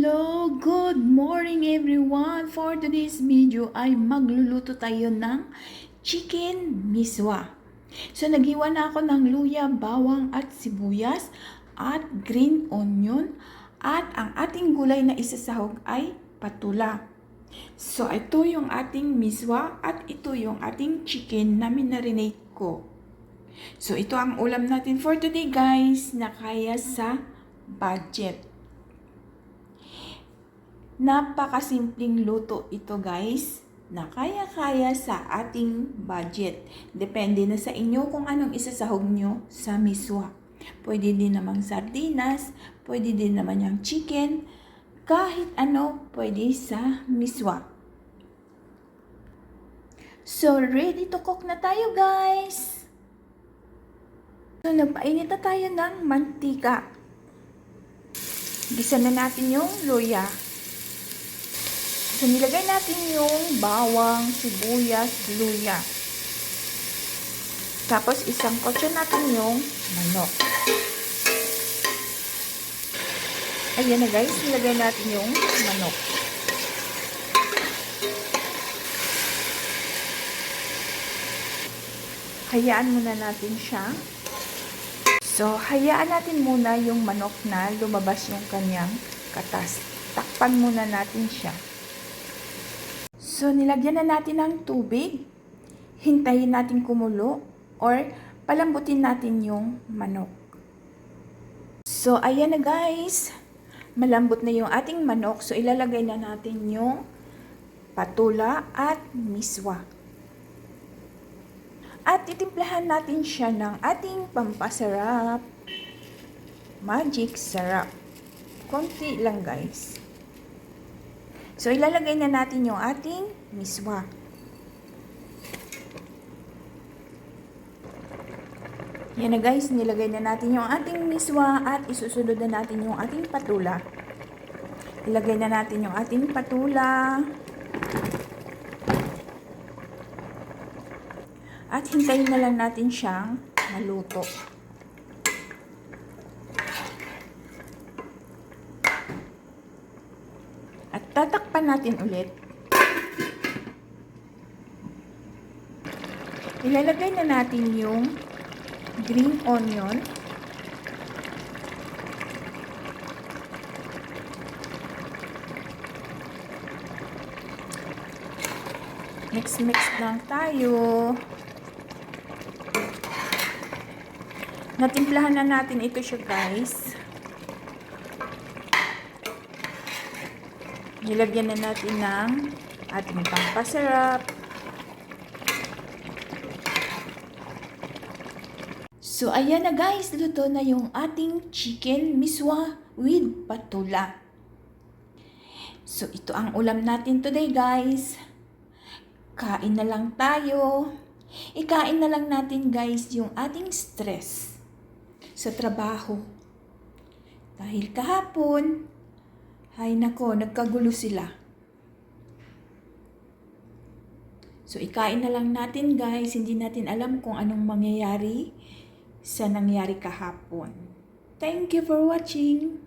Hello! Good morning everyone! For today's video ay magluluto tayo ng chicken miswa. So naghiwa na ako ng luya, bawang at sibuyas at green onion at ang ating gulay na isasahog ay patula. So ito yung ating miswa at ito yung ating chicken na minarinate ko. So ito ang ulam natin for today guys na kaya sa budget. Napakasimpleng luto ito guys, na kaya-kaya sa ating budget. Depende na sa inyo kung anong isasahog nyo sa miswa. Pwede din namang sardinas, pwede din naman yung chicken, kahit ano pwede sa miswa. So, ready to cook na tayo guys! So, nagpainit na tayo ng mantika. Gisa na natin yung luya. So, nilagay natin yung bawang, sibuyas, luya. Tapos, isang kotso natin yung manok. Ayan na guys, nilagay natin yung manok. Hayaan muna natin siya. So, hayaan natin muna yung manok na lumabas yung kanyang katas. Takpan muna natin siya. So, nilagyan na natin ng tubig. Hintayin natin kumulo or palambutin natin yung manok. So, ayan na guys. Malambot na yung ating manok. So, ilalagay na natin yung patula at miswa. At titimplahan natin siya ng ating pampasarap. Magic sarap. Konti lang guys. So, ilalagay na natin yung ating miswa. Yan na guys, nilagay na natin yung ating miswa at isusunod na natin yung ating patula. Ilagay na natin yung ating patula. At hintayin na lang natin siyang maluto. At tatakpan natin ulit. Ilalagay na natin yung green onion. Mix lang tayo. Natimplahan na natin ito siya guys. Nilagyan na natin ng ating pampasarap. So, ayan na guys, luto na yung ating chicken miswa with patula. So, ito ang ulam natin today guys. Kain na lang tayo. Ikain na lang natin guys yung ating stress sa trabaho. Dahil kahapon, ay nako, nagkagulo sila. So, ikain na lang natin guys. Hindi natin alam kung anong mangyayari sa nangyari kahapon. Thank you for watching.